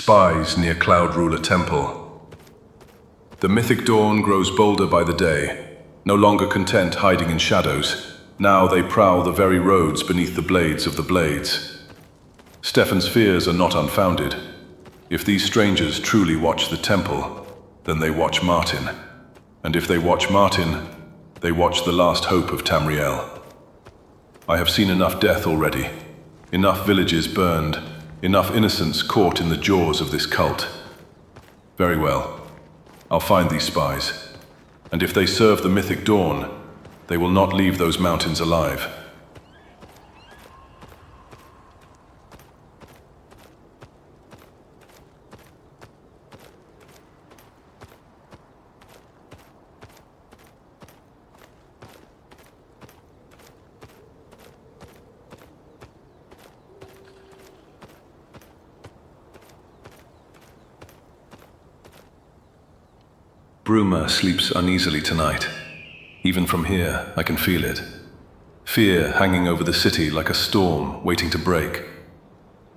Spies near Cloud Ruler Temple. The Mythic Dawn grows bolder by the day, no longer content hiding in shadows. Now they prowl the very roads beneath the blades of the blades. Stefan's fears are not unfounded. If these strangers truly watch the temple, then they watch Martin. And if they watch Martin, they watch the last hope of Tamriel. I have seen enough death already, enough villages burned, enough innocents caught in the jaws of this cult. Very well, I'll find these spies, and if they serve the Mythic Dawn, they will not leave those mountains alive. Bruma sleeps uneasily tonight. Even from here, I can feel it. Fear hanging over the city like a storm waiting to break.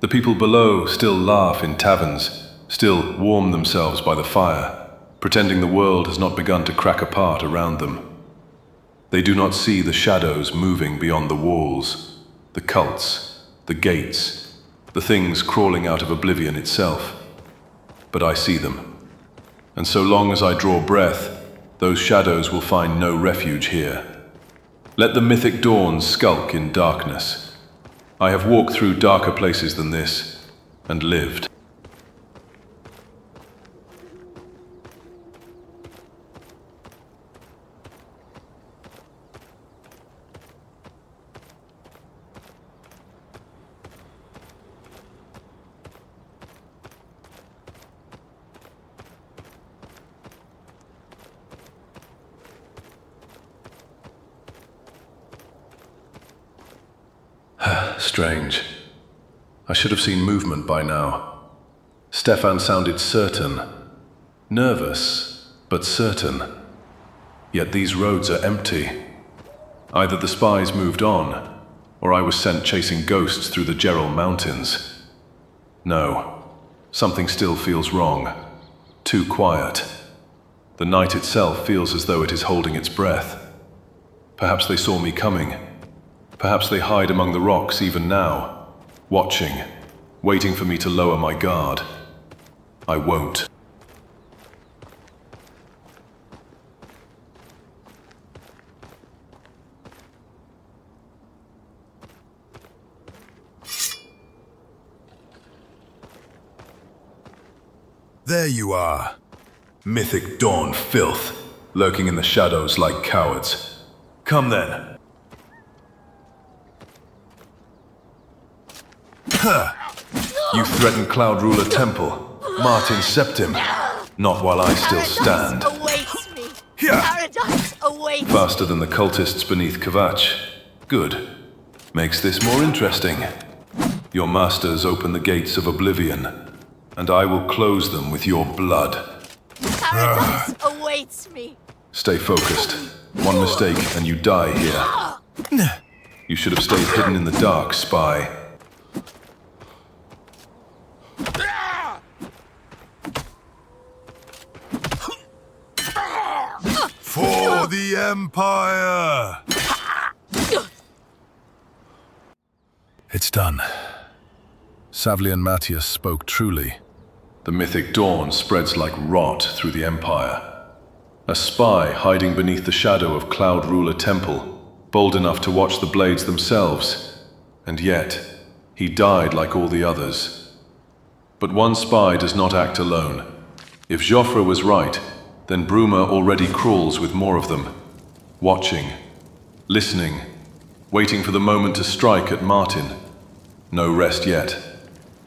The people below still laugh in taverns, still warm themselves by the fire, pretending the world has not begun to crack apart around them. They do not see the shadows moving beyond the walls, the cults, the gates, the things crawling out of Oblivion itself. But I see them. And so long as I draw breath, those shadows will find no refuge here. Let the Mythic Dawn skulk in darkness. I have walked through darker places than this, and lived. Strange. I should have seen movement by now. Stefan sounded certain. Nervous, but certain. Yet these roads are empty. Either the spies moved on, or I was sent chasing ghosts through the Jerall Mountains. No, something still feels wrong. Too quiet. The night itself feels as though it is holding its breath. Perhaps they saw me coming. Perhaps they hide among the rocks even now, watching, waiting for me to lower my guard. I won't. There you are. Mythic Dawn filth, lurking in the shadows like cowards. Come then. You threaten Cloud Ruler Temple, Martin Septim. Not while I still stand. Awaits me. Paradise awaits me. Faster than the cultists beneath Kvatch. Good. Makes this more interesting. Your masters open the gates of Oblivion, and I will close them with your blood. Paradise awaits me. Stay focused. One mistake and you die here. You should have stayed hidden in the dark, spy. For the Empire! It's done. Savli and Matthias spoke truly. The Mythic Dawn spreads like rot through the Empire. A spy hiding beneath the shadow of Cloud Ruler Temple, bold enough to watch the blades themselves. And yet, he died like all the others. But one spy does not act alone. If Joffre was right, then Bruma already crawls with more of them, watching, listening, waiting for the moment to strike at Martin. No rest yet.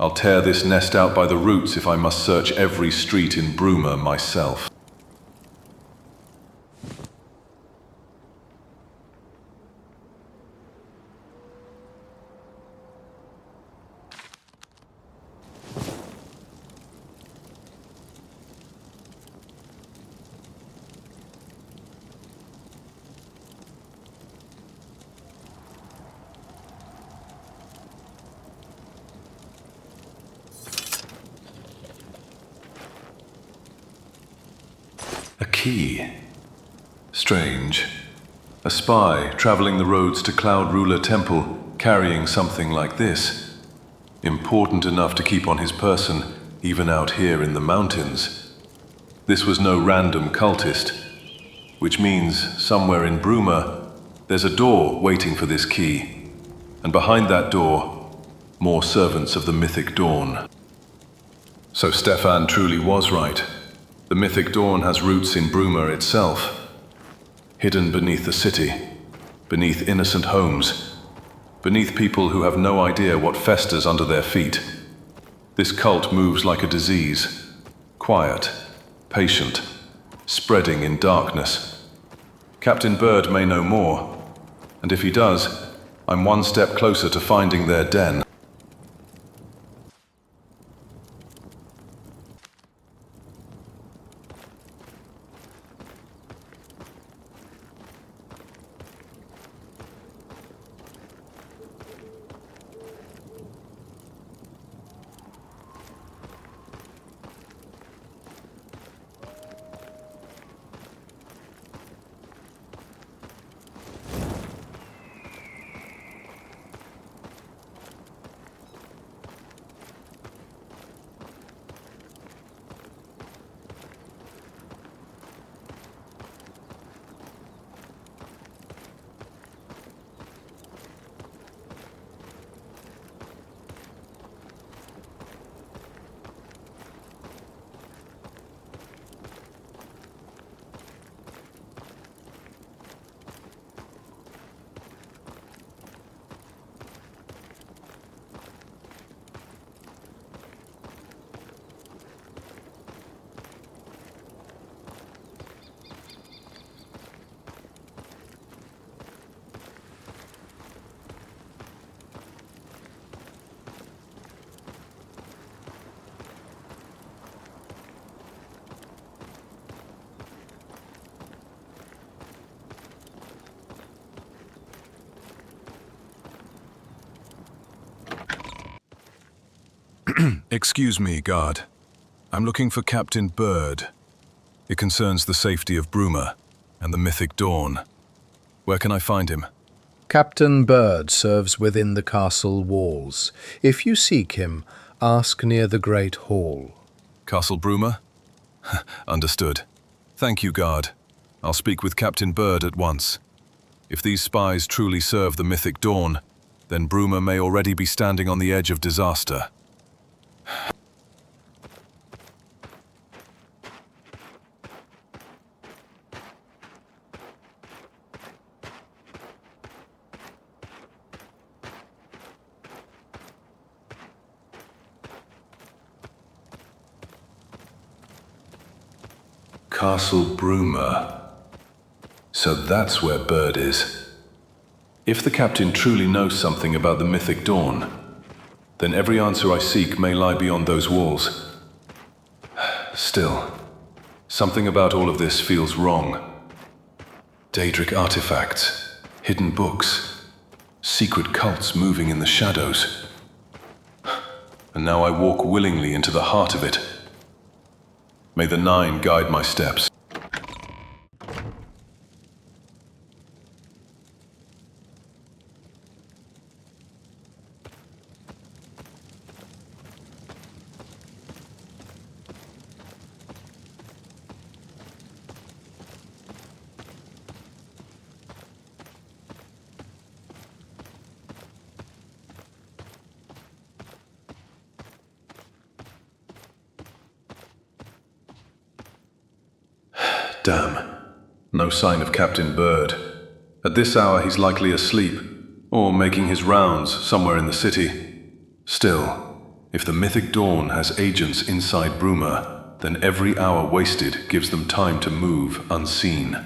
I'll tear this nest out by the roots if I must search every street in Bruma myself. key. Strange. A spy traveling the roads to Cloud Ruler Temple carrying something like this. Important enough to keep on his person, even out here in the mountains. This was no random cultist, which means somewhere in Bruma, there's a door waiting for this key. And behind that door, more servants of the Mythic Dawn. So Stefan truly was right. The Mythic Dawn has roots in Bruma itself. Hidden beneath the city, beneath innocent homes, beneath people who have no idea what festers under their feet. This cult moves like a disease, quiet, patient, spreading in darkness. Captain Bird may know more, and if he does, I'm one step closer to finding their den. Excuse me, guard. I'm looking for Captain Bird. It concerns the safety of Bruma and the Mythic Dawn. Where can I find him? Captain Bird serves within the castle walls. If you seek him, ask near the Great Hall. Castle Bruma? Understood. Thank you, guard. I'll speak with Captain Bird at once. If these spies truly serve the Mythic Dawn, then Bruma may already be standing on the edge of disaster. Castle Bruma. So that's where Bird is. If the captain truly knows something about the Mythic Dawn, then every answer I seek may lie beyond those walls. Still, something about all of this feels wrong. Daedric artifacts, hidden books, secret cults moving in the shadows. And now I walk willingly into the heart of it. May the Nine guide my steps. Damn. No sign of Captain Bird. At this hour he's likely asleep, or making his rounds somewhere in the city. Still, if the Mythic Dawn has agents inside Bruma, then every hour wasted gives them time to move unseen.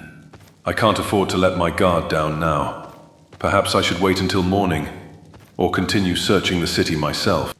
I can't afford to let my guard down now. Perhaps I should wait until morning, or continue searching the city myself.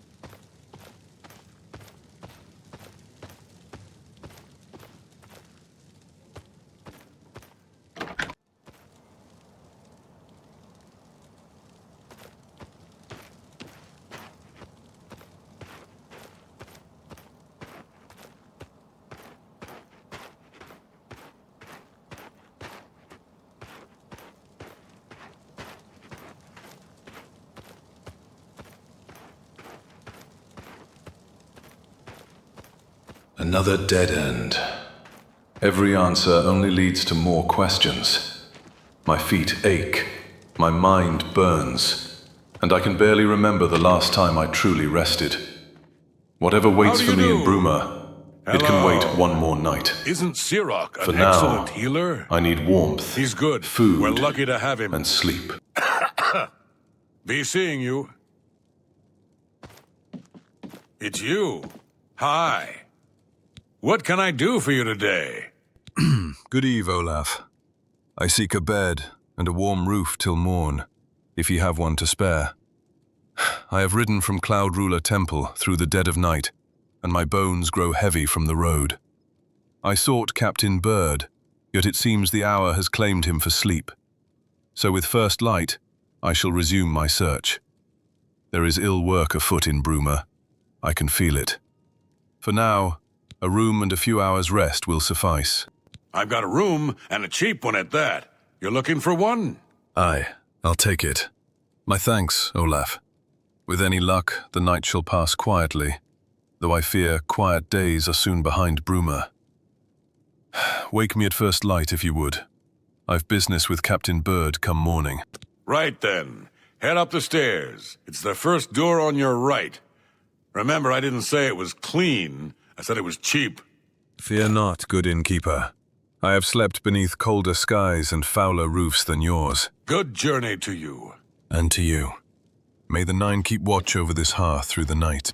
Another dead end. Every answer only leads to more questions. My feet ache, my mind burns, and I can barely remember the last time I truly rested. Whatever waits for me in Bruma, it can wait one more night. Isn't Sirach For an now, excellent healer? I need warmth, He's good. food, We're lucky to have him. and sleep. Be seeing you. It's you. Hi. What can I do for you today? Good eve, Olaf. I seek a bed and a warm roof till morn, if ye have one to spare. I have ridden from Cloud Ruler Temple through the dead of night, and my bones grow heavy from the road. I sought Captain Bird, yet it seems the hour has claimed him for sleep. So with first light, I shall resume my search. There is ill work afoot in Bruma. I can feel it. For now, a room and a few hours' rest will suffice. I've got a room, and a cheap one at that. You're looking for one? Aye, I'll take it. My thanks, Olaf. With any luck, the night shall pass quietly, though I fear quiet days are soon behind Bruma. Wake me at first light if you would. I've business with Captain Bird come morning. Right then. Head up the stairs. It's the first door on your right. Remember, I didn't say it was clean. I said it was cheap. Fear not, good innkeeper. I have slept beneath colder skies and fouler roofs than yours. Good journey to you. And to you. May the Nine keep watch over this hearth through the night.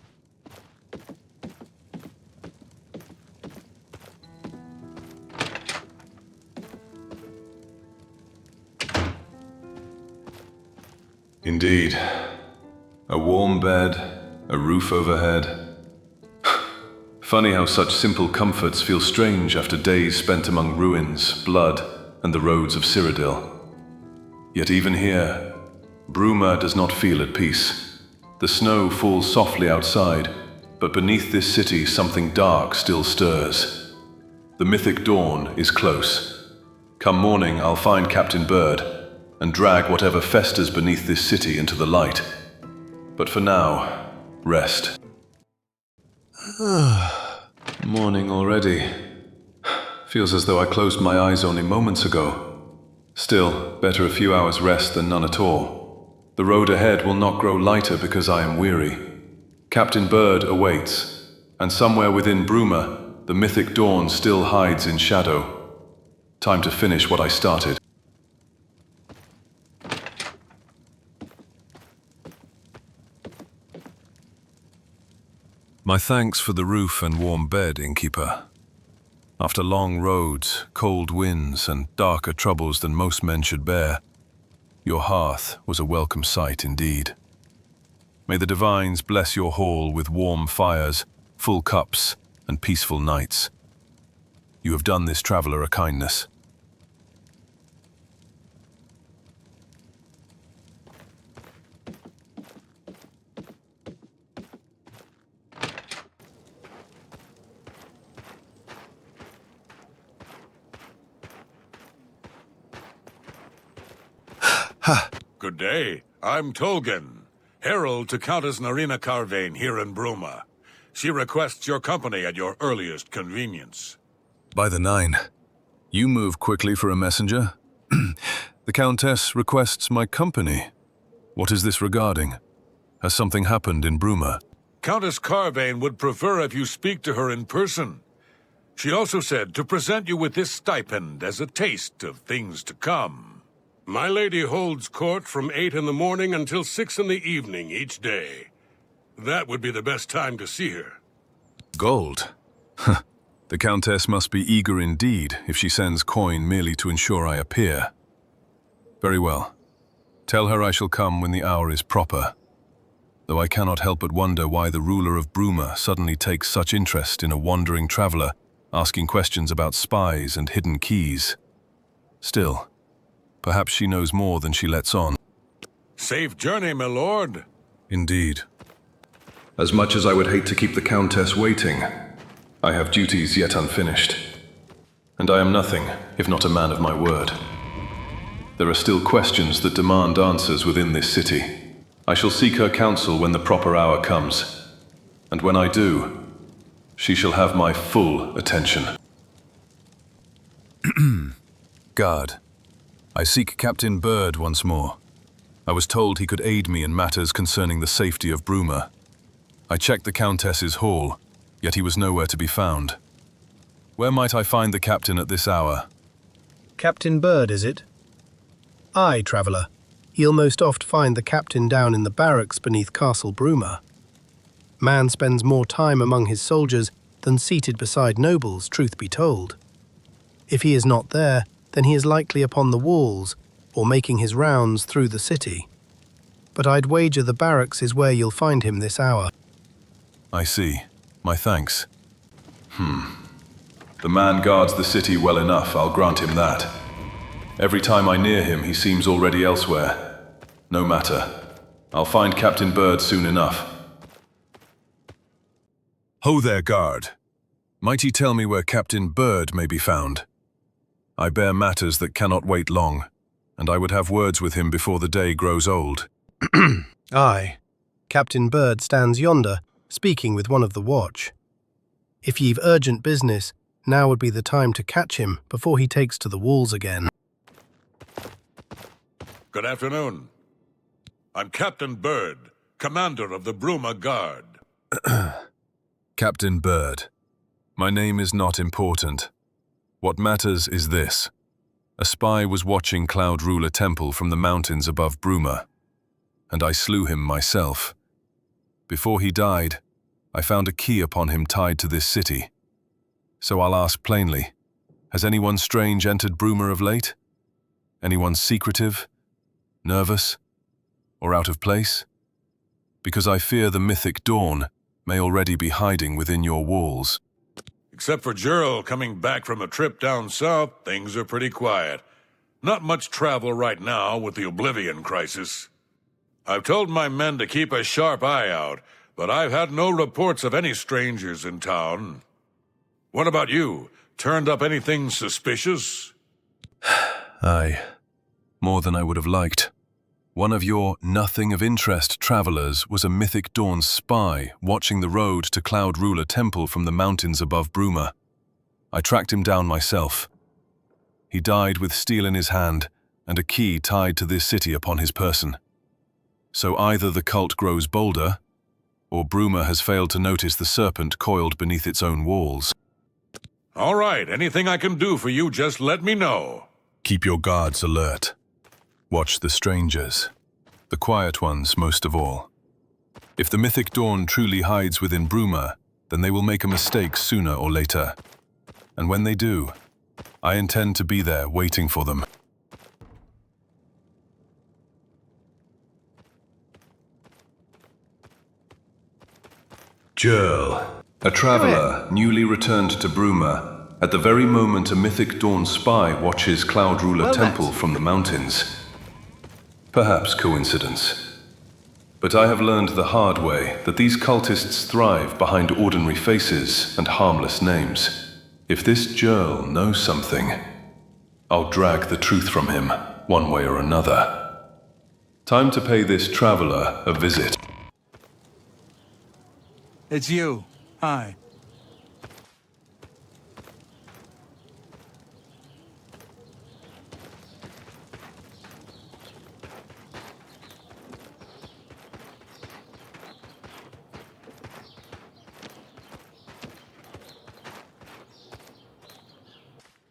Indeed. A warm bed, a roof overhead. Funny how such simple comforts feel strange after days spent among ruins, blood, and the roads of Cyrodiil. Yet even here, Bruma does not feel at peace. The snow falls softly outside, but beneath this city something dark still stirs. The Mythic Dawn is close. Come morning, I'll find Captain Bird and drag whatever festers beneath this city into the light. But for now, rest. Morning already. Feels as though I closed my eyes only moments ago. Still, better a few hours rest than none at all. The road ahead will not grow lighter because I am weary. Captain Bird awaits, and somewhere within Bruma, the Mythic Dawn still hides in shadow. Time to finish what I started. My thanks for the roof and warm bed, innkeeper. After long roads, cold winds, and darker troubles than most men should bear, your hearth was a welcome sight indeed. May the divines bless your hall with warm fires, full cups, and peaceful nights. You have done this traveler a kindness. Ha! Good day. I'm Tolgan, herald to Countess Narina Carvane here in Bruma. She requests your company at your earliest convenience. By the Nine, you move quickly for a messenger. The Countess requests my company. What is this regarding? Has something happened in Bruma? Countess Carvane would prefer if you speak to her in person. She also said to present you with this stipend as a taste of things to come. My lady holds court from 8 in the morning until 6 in the evening each day. That would be the best time to see her. Gold? The Countess must be eager indeed if she sends coin merely to ensure I appear. Very well. Tell her I shall come when the hour is proper. Though I cannot help but wonder why the ruler of Bruma suddenly takes such interest in a wandering traveler asking questions about spies and hidden keys. Still, perhaps she knows more than she lets on. Safe journey, my lord. Indeed. As much as I would hate to keep the Countess waiting, I have duties yet unfinished. And I am nothing if not a man of my word. There are still questions that demand answers within this city. I shall seek her counsel when the proper hour comes. And when I do, She shall have my full attention. Guard, I seek Captain Bird once more. I was told he could aid me in matters concerning the safety of Bruma. I checked the Countess's hall, yet he was nowhere to be found. Where might I find the captain at this hour? Captain Bird, is it? Aye, traveller. You'll most oft find the captain down in the barracks beneath Castle Bruma. Man spends more time among his soldiers than seated beside nobles, truth be told. If he is not there, then he is likely upon the walls, or making his rounds through the city. But I'd wager the barracks is where you'll find him this hour. I see. My thanks. The man guards the city well enough, I'll grant him that. Every time I near him, he seems already elsewhere. No matter. I'll find Captain Bird soon enough. Ho there, guard. Might ye tell me where Captain Bird may be found? I bear matters that cannot wait long, and I would have words with him before the day grows old. Aye. Captain Bird stands yonder, speaking with one of the watch. If ye've urgent business, now would be the time to catch him before he takes to the walls again. Good afternoon. I'm Captain Bird, commander of the Bruma Guard. Captain Bird, my name is not important. What matters is this. A spy was watching Cloud Ruler Temple from the mountains above Bruma, and I slew him myself. Before he died, I found a key upon him tied to this city. So I'll ask plainly, has anyone strange entered Bruma of late? Anyone secretive, nervous, or out of place? Because I fear the Mythic Dawn may already be hiding within your walls. Except for Jerall coming back from a trip down south, things are pretty quiet. Not much travel right now with the Oblivion crisis. I've told my men to keep a sharp eye out, but I've had no reports of any strangers in town. What about you? Turned up anything suspicious? Aye, more than I would have liked. One of your nothing-of-interest travelers was a Mythic Dawn spy watching the road to Cloud Ruler Temple from the mountains above Bruma. I tracked him down myself. He died with steel in his hand and a key tied to this city upon his person. So either the cult grows bolder, or Bruma has failed to notice the serpent coiled beneath its own walls. All right, anything I can do for you, just let me know. Keep your guards alert. Watch the strangers, the quiet ones most of all. If the Mythic Dawn truly hides within Bruma, then they will make a mistake sooner or later. And when they do, I intend to be there waiting for them. Jerall, a traveller newly returned to Bruma, at the very moment a Mythic Dawn spy watches Cloud Ruler Temple from the mountains. Perhaps coincidence. But I have learned the hard way that these cultists thrive behind ordinary faces and harmless names. If this Jerall knows something, I'll drag the truth from him, one way or another. Time to pay this traveller a visit. It's you. Hi.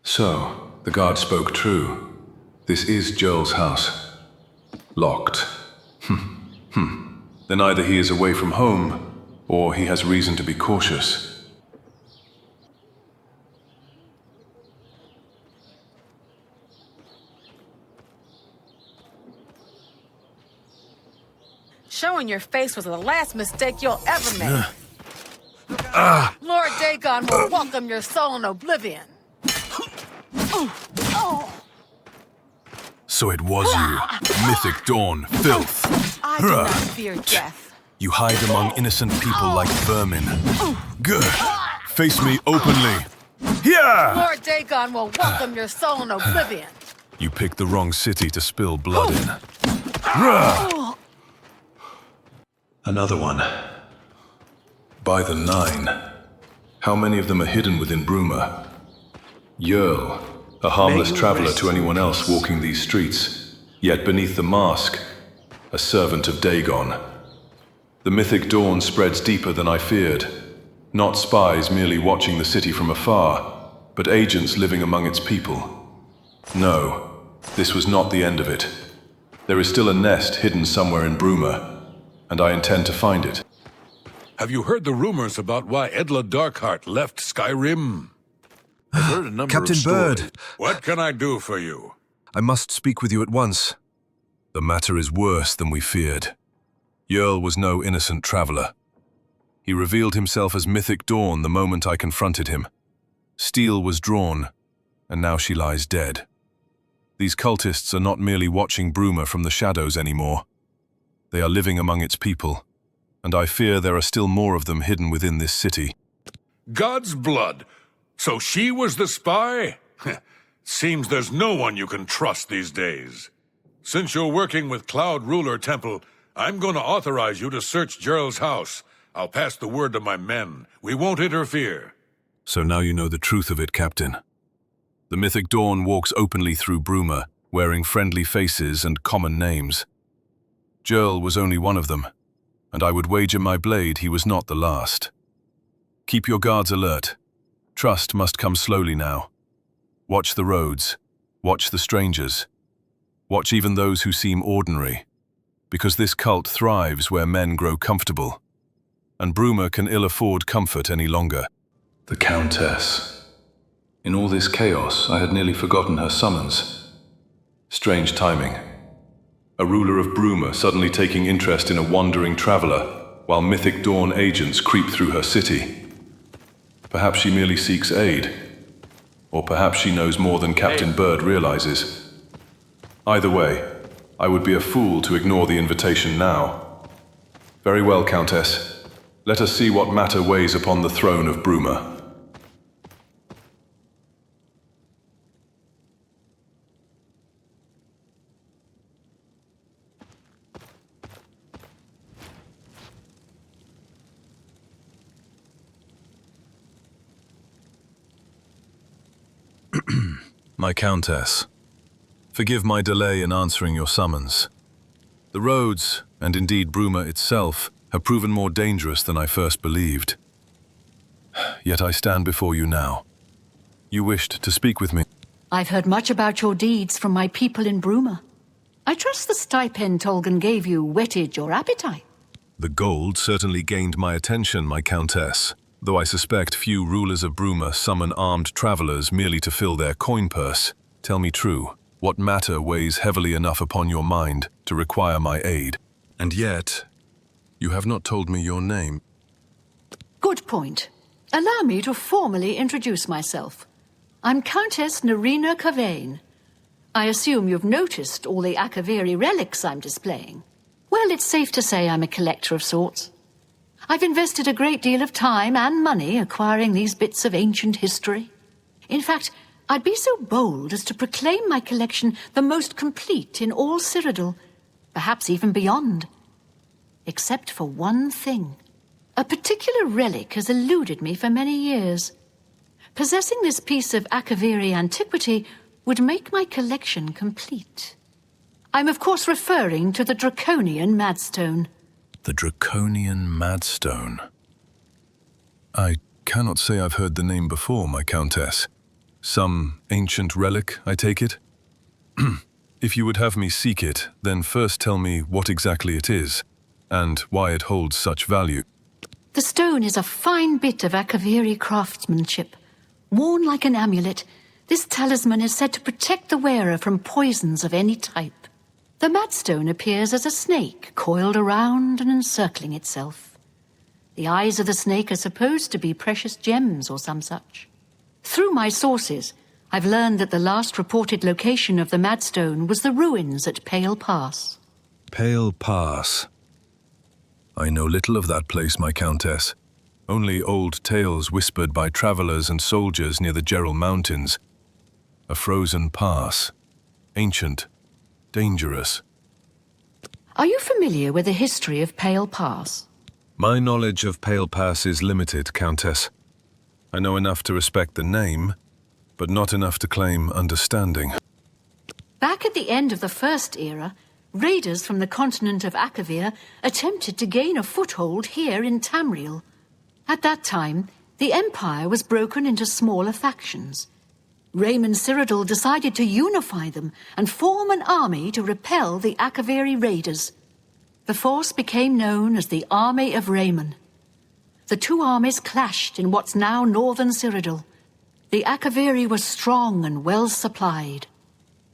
So, the guard spoke true. This is Jerall's house. Locked. Then either he is away from home, or he has reason to be cautious. Showing your face was the last mistake you'll ever make. Lord Dagon will welcome your soul in Oblivion. So it was you, Mythic Dawn, filth. I do not fear death. You hide among innocent people like vermin. Good. Face me openly. Yeah! Lord Dagon will welcome your soul in Oblivion. You picked the wrong city to spill blood in. Another one. By the 9. How many of them are hidden within Bruma? Jerall, a harmless traveler to anyone else walking these streets, yet beneath the mask, a servant of Dagon. The Mythic Dawn spreads deeper than I feared. Not spies merely watching the city from afar, but agents living among its people. No, this was not the end of it. There is still a nest hidden somewhere in Bruma, and I intend to find it. Have you heard the rumors about why Edla Darkheart left Skyrim? I've heard a number Captain of stories. Bird, What can I do for you? I must speak with you at once. The matter is worse than we feared. Jerall was no innocent traveler. He revealed himself as Mythic Dawn the moment I confronted him. Steel was drawn, and now she lies dead. These cultists are not merely watching Bruma from the shadows anymore. They are living among its people, and I fear there are still more of them hidden within this city. God's blood! So she was the spy? Seems there's no one you can trust these days. Since you're working with Cloud Ruler Temple, I'm going to authorize you to search Jerall's house. I'll pass the word to my men. We won't interfere. So now you know the truth of it, Captain. The Mythic Dawn walks openly through Bruma, wearing friendly faces and common names. Jerall was only one of them, and I would wager my blade he was not the last. Keep your guards alert. Trust must come slowly now. Watch the roads. Watch the strangers. Watch even those who seem ordinary, because this cult thrives where men grow comfortable, and Bruma can ill afford comfort any longer. The Countess. In all this chaos, I had nearly forgotten her summons. Strange timing. A ruler of Bruma suddenly taking interest in a wandering traveler, while Mythic Dawn agents creep through her city. Perhaps she merely seeks aid, or perhaps she knows more than Captain Bird realizes. Either way, I would be a fool to ignore the invitation now. Very well, Countess. Let us see what matter weighs upon the throne of Bruma. My Countess, forgive my delay in answering your summons. The roads, and indeed Bruma itself, have proven more dangerous than I first believed. Yet I stand before you now. You wished to speak with me. I've heard much about your deeds from my people in Bruma. I trust the stipend Tolgan gave you whetted your appetite. The gold certainly gained my attention, my Countess, though I suspect few rulers of Bruma summon armed travelers merely to fill their coin purse. Tell me true, what matter weighs heavily enough upon your mind to require my aid? And yet, you have not told me your name. Good point. Allow me to formally introduce myself. I'm Countess Nerina Cavain. I assume you've noticed all the Akaviri relics I'm displaying. Well, it's safe to say I'm a collector of sorts. I've invested a great deal of time and money acquiring these bits of ancient history. In fact, I'd be so bold as to proclaim my collection the most complete in all Cyrodiil, perhaps even beyond. Except for one thing. A particular relic has eluded me for many years. Possessing this piece of Akaviri antiquity would make my collection complete. I'm of course referring to the Draconian Madstone. The Draconian Madstone. I cannot say I've heard the name before, my Countess. Some ancient relic, I take it? If you would have me seek it, then first tell me what exactly it is, and why it holds such value. The stone is a fine bit of Akaviri craftsmanship. Worn like an amulet, this talisman is said to protect the wearer from poisons of any type. The Madstone appears as a snake, coiled around and encircling itself. The eyes of the snake are supposed to be precious gems or some such. Through my sources, I've learned that the last reported location of the Madstone was the ruins at Pale Pass. Pale Pass. I know little of that place, my Countess. Only old tales whispered by travelers and soldiers near the Jerall Mountains. A frozen pass. Ancient. Dangerous. Are you familiar with the history of Pale Pass? My knowledge of Pale Pass is limited, Countess. I know enough to respect the name, but not enough to claim understanding. Back at the end of the First Era, raiders from the continent of Akavir attempted to gain a foothold here in Tamriel. At that time, the Empire was broken into smaller factions. Raymond Cyrodiil decided to unify them and form an army to repel the Akaviri raiders. The force became known as the Army of Raymond. The two armies clashed in what's now northern Cyrodiil. The Akaviri were strong and well supplied.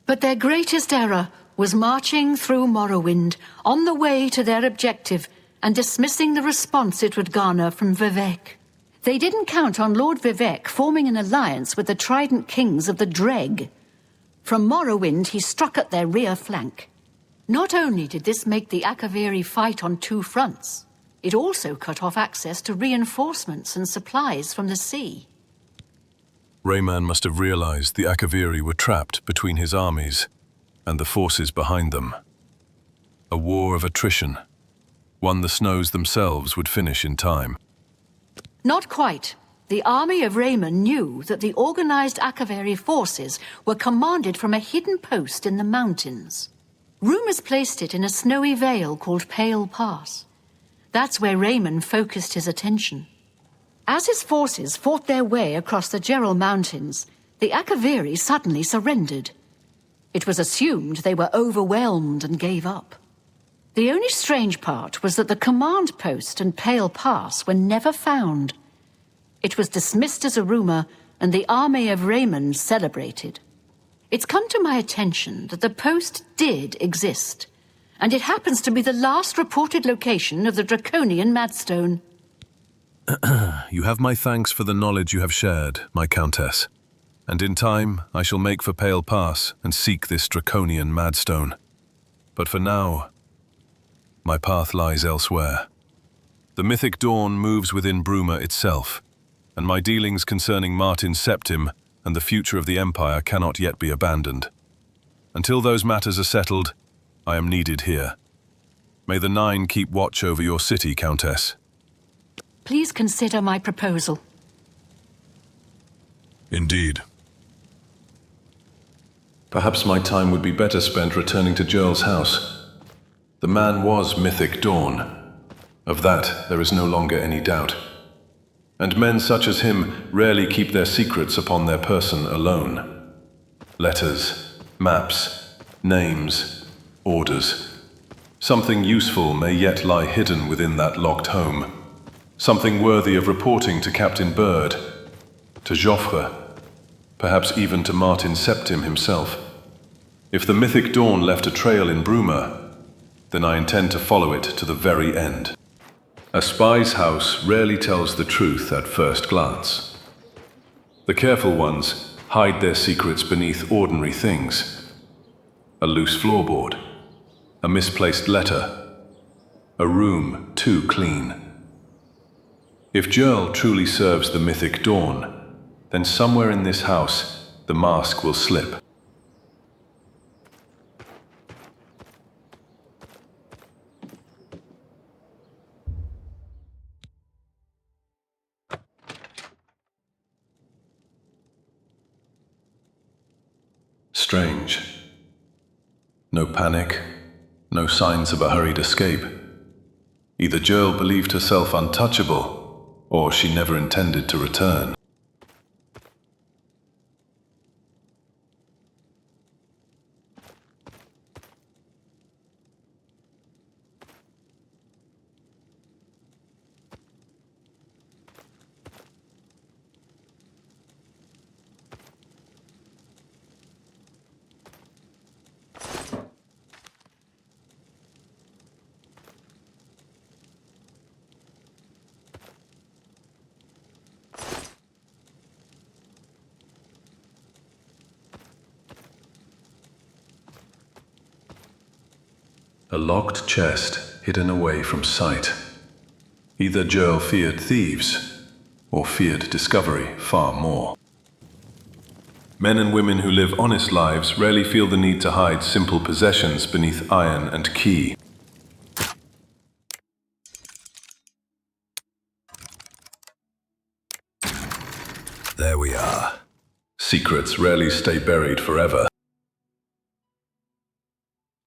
But their greatest error was marching through Morrowind on the way to their objective and dismissing the response it would garner from Vivek. They didn't count on Lord Vivek forming an alliance with the Trident Kings of the Dreg. From Morrowind, he struck at their rear flank. Not only did this make the Akaviri fight on two fronts, it also cut off access to reinforcements and supplies from the sea. Rayman must have realized the Akaviri were trapped between his armies and the forces behind them. A war of attrition, one the snows themselves would finish in time. Not quite. The army of Raymond knew that the organized Akaviri forces were commanded from a hidden post in the mountains. Rumors placed it in a snowy vale called Pale Pass. That's where Raymond focused his attention. As his forces fought their way across the Jerall Mountains, the Akaviri suddenly surrendered. It was assumed they were overwhelmed and gave up. The only strange part was that the command post and Pale Pass were never found. It was dismissed as a rumor, and the army of Raymond celebrated. It's come to my attention that the post did exist, and it happens to be the last reported location of the Draconian Madstone. You have my thanks for the knowledge you have shared, my Countess. And in time, I shall make for Pale Pass and seek this Draconian Madstone. But for now, my path lies elsewhere. The Mythic Dawn moves within Bruma itself, and my dealings concerning Martin Septim and the future of the Empire cannot yet be abandoned. Until those matters are settled, I am needed here. May the Nine keep watch over your city, Countess. Please consider my proposal. Indeed. Perhaps my time would be better spent returning to Jerall's house. The man was Mythic Dawn. Of that, there is no longer any doubt. And men such as him rarely keep their secrets upon their person alone. Letters, maps, names, orders. Something useful may yet lie hidden within that locked home. Something worthy of reporting to Captain Bird, to Joffre, perhaps even to Martin Septim himself. If the Mythic Dawn left a trail in Bruma, then I intend to follow it to the very end. A spy's house rarely tells the truth at first glance. The careful ones hide their secrets beneath ordinary things. A loose floorboard, a misplaced letter, a room too clean. If Jerall truly serves the Mythic Dawn, then somewhere in this house, the mask will slip. Strange. No panic, no signs of a hurried escape. Either Jerall believed herself untouchable, or she never intended to return. A locked chest hidden away from sight. Either Jerall feared thieves, or feared discovery far more. Men and women who live honest lives rarely feel the need to hide simple possessions beneath iron and key. we are. Secrets rarely stay buried forever.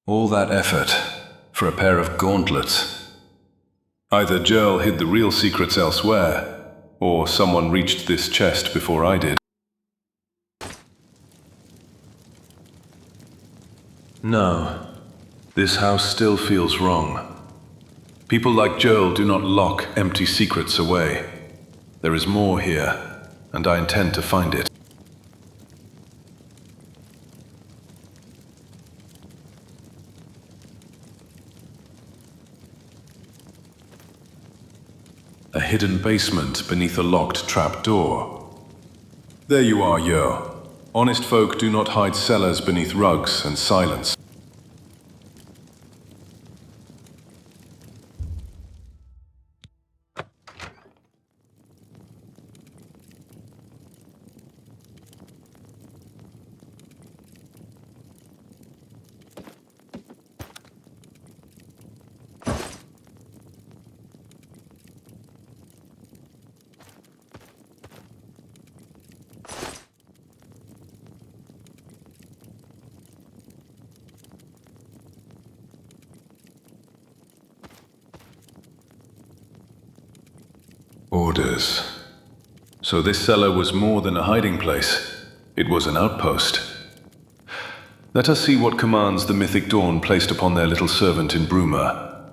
All that effort for a pair of gauntlets. Either Jerall hid the real secrets elsewhere, or someone reached this chest before I did. No, this house still feels wrong. People like Jerall do not lock empty secrets away. There is more here, and I intend to find it. A hidden basement beneath a locked trapdoor. There you are, Yo. Honest folk do not hide cellars beneath rugs and silence. Orders. So this cellar was more than a hiding place. It was an outpost. Let us see what commands the Mythic Dawn placed upon their little servant in Bruma,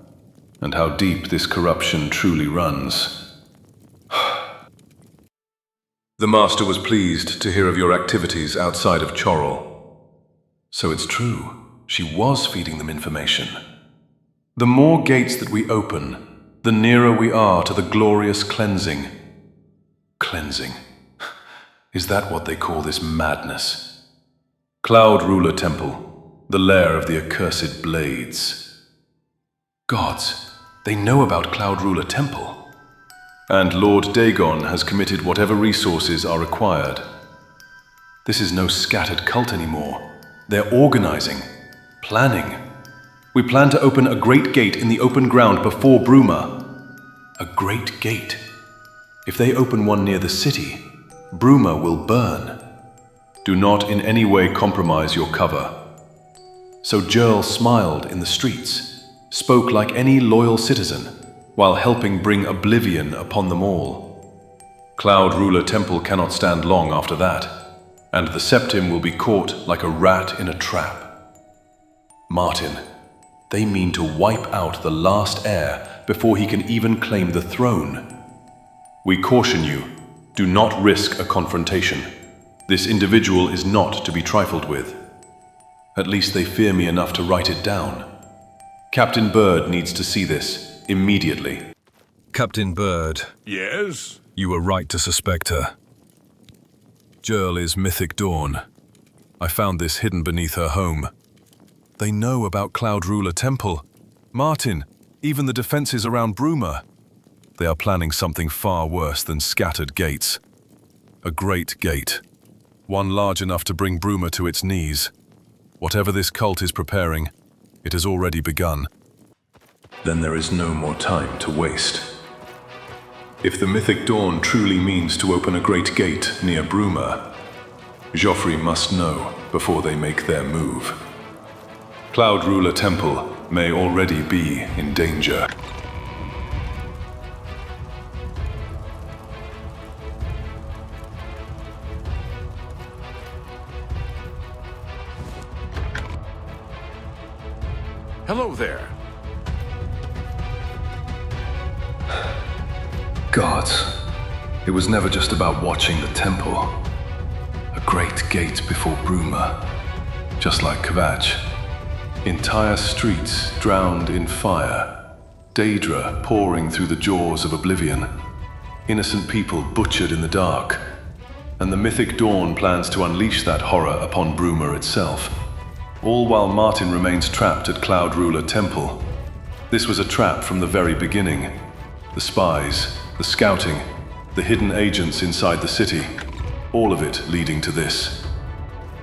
and how deep this corruption truly runs. The Master was pleased to hear of your activities outside of Jerall. So it's true, she was feeding them information. The more gates that we open, the nearer we are to the glorious cleansing. Cleansing. Is that what they call this madness? Cloud Ruler Temple, the lair of the accursed blades. Gods, they know about Cloud Ruler Temple. And Lord Dagon has committed whatever resources are required. This is no scattered cult anymore. They're organizing, planning. We plan to open a great gate in the open ground before Bruma. A great gate. If they open one near the city, Bruma will burn. Do not in any way compromise your cover. So Jerall smiled in the streets, spoke like any loyal citizen, while helping bring Oblivion upon them all. Cloud Ruler Temple cannot stand long after that, and the Septim will be caught like a rat in a trap. Martin, they mean to wipe out the last heir before he can even claim the throne. We caution you, do not risk a confrontation. This individual is not to be trifled with. At least they fear me enough to write it down. Captain Bird needs to see this immediately. Captain Bird. Yes? You were right to suspect her. Jerall is Mythic Dawn. I found this hidden beneath her home. They know about Cloud Ruler Temple. Martin, even the defenses around Bruma. They are planning something far worse than scattered gates. A great gate. One large enough to bring Bruma to its knees. Whatever this cult is preparing, it has already begun. Then there is no more time to waste. If the Mythic Dawn truly means to open a great gate near Bruma, Joffrey must know before they make their move. Cloud Ruler Temple may already be in danger. Hello there. Gods, it was never just about watching the temple. A great gate before Bruma, just like Kvatch. Entire streets drowned in fire, Daedra pouring through the jaws of Oblivion, innocent people butchered in the dark, and the Mythic Dawn plans to unleash that horror upon Bruma itself, all while Martin remains trapped at Cloud Ruler Temple. This was a trap from the very beginning. The spies, the scouting, the hidden agents inside the city, all of it leading to this.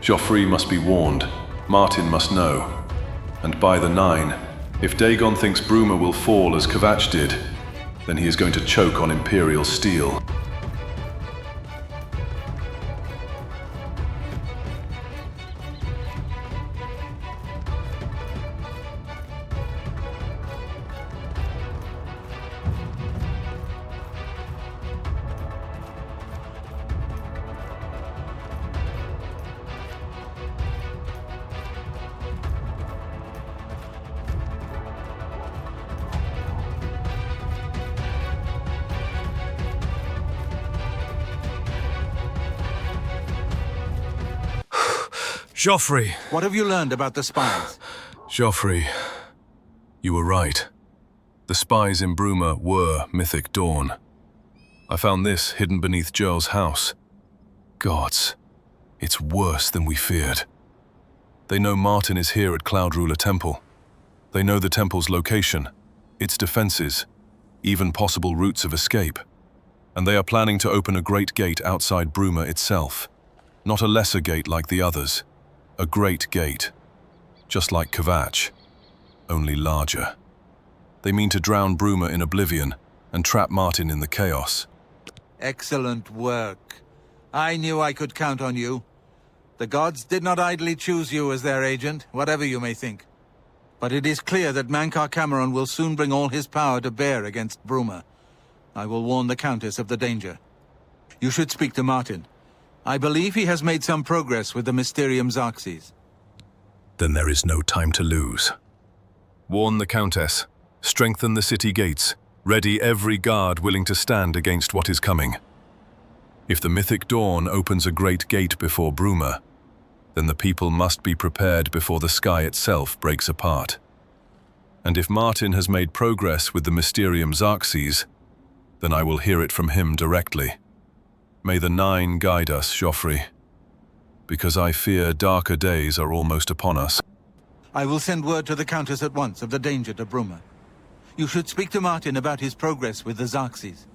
Joffrey must be warned, Martin must know. And by the 9, if Dagon thinks Bruma will fall as Kvatch did, then he is going to choke on Imperial steel. Joffrey! What have you learned about the spies? Joffrey, you were right. The spies in Bruma were Mythic Dawn. I found this hidden beneath Jerall's house. Gods, it's worse than we feared. They know Martin is here at Cloud Ruler Temple. They know the temple's location, its defenses, even possible routes of escape. And they are planning to open a great gate outside Bruma itself. Not a lesser gate like the others. A great gate. Just like Kvatch, only larger. They mean to drown Bruma in Oblivion and trap Martin in the chaos. Excellent work. I knew I could count on you. The gods did not idly choose you as their agent, whatever you may think. But it is clear that Mankar Cameron will soon bring all his power to bear against Bruma. I will warn the Countess of the danger. You should speak to Martin. I believe he has made some progress with the Mysterium Xarxes. Then there is no time to lose. Warn the Countess. Strengthen the city gates. Ready every guard willing to stand against what is coming. If the Mythic Dawn opens a great gate before Bruma, then the people must be prepared before the sky itself breaks apart. And if Martin has made progress with the Mysterium Xarxes, then I will hear it from him directly. May the Nine guide us, Joffrey, because I fear darker days are almost upon us. I will send word to the Countess at once of the danger to Bruma. You should speak to Martin about his progress with the Xarxes.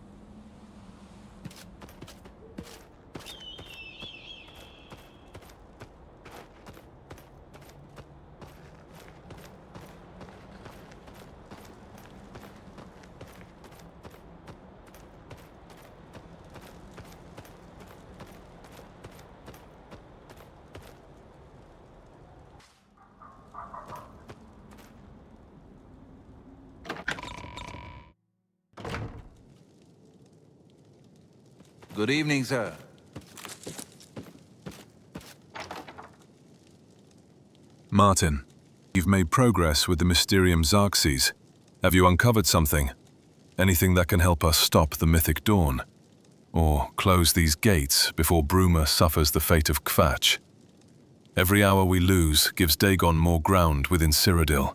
Good evening, sir. Martin, you've made progress with the Mysterium Xarxes. Have you uncovered something? Anything that can help us stop the Mythic Dawn? Or close these gates before Bruma suffers the fate of Kvatch? Every hour we lose gives Dagon more ground within Cyrodiil.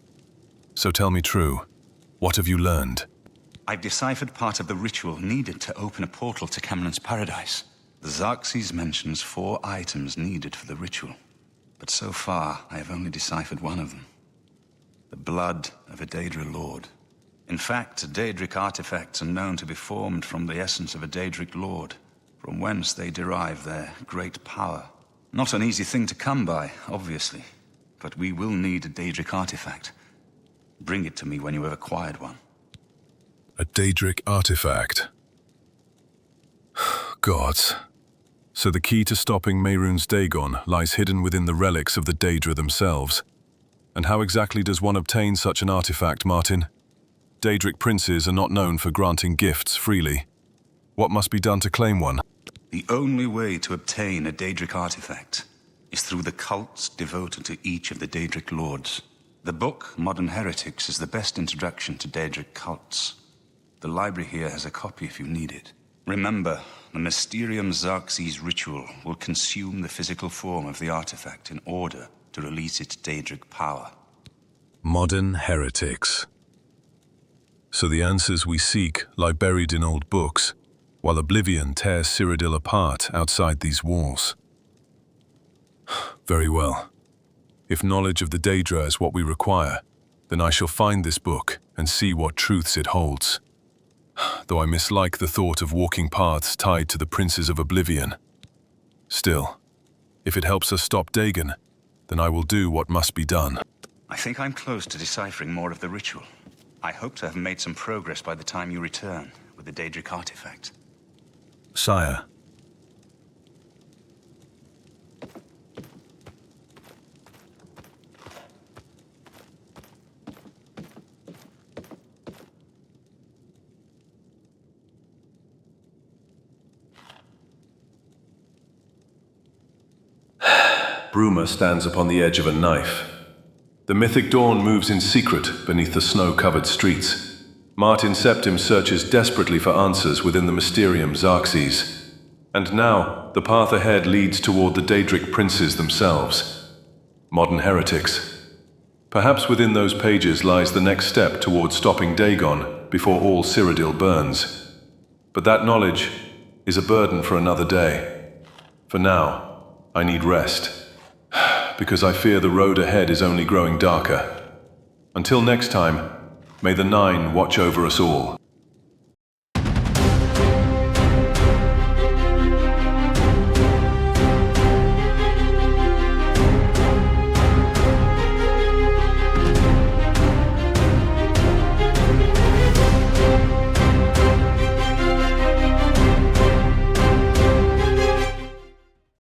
So tell me true, what have you learned? I've deciphered part of the ritual needed to open a portal to Cameron's paradise. The Xarxes mentions 4 items needed for the ritual, but so far I have only deciphered one of them. The blood of a Daedra lord. In fact, Daedric artifacts are known to be formed from the essence of a Daedric lord, from whence they derive their great power. Not an easy thing to come by, obviously, but we will need a Daedric artifact. Bring it to me when you have acquired one. A Daedric artifact. Gods. So the key to stopping Mehrunes Dagon lies hidden within the relics of the Daedra themselves. And how exactly does one obtain such an artifact, Martin? Daedric princes are not known for granting gifts freely. What must be done to claim one? The only way to obtain a Daedric artifact is through the cults devoted to each of the Daedric lords. The book, Modern Heretics, is the best introduction to Daedric cults. The library here has a copy if you need it. Remember, the Mysterium Xarxes ritual will consume the physical form of the artifact in order to release its Daedric power. Modern Heretics. So the answers we seek lie buried in old books, while Oblivion tears Cyrodiil apart outside these walls. Very well. If knowledge of the Daedra is what we require, then I shall find this book and see what truths it holds. Though I mislike the thought of walking paths tied to the princes of Oblivion. Still, if it helps us stop Dagon, then I will do what must be done. I think I'm close to deciphering more of the ritual. I hope to have made some progress by the time you return with the Daedric artifact. Sire. Bruma stands upon the edge of a knife. The Mythic Dawn moves in secret beneath the snow-covered streets. Martin Septim searches desperately for answers within the Mysterium Xarxes. And now, the path ahead leads toward the Daedric princes themselves. modern heretics. Perhaps within those pages lies the next step towards stopping Dagon before all Cyrodiil burns. But that knowledge is a burden for another day. For now, I need rest, because I fear the road ahead is only growing darker. Until next time, may the Nine watch over us all.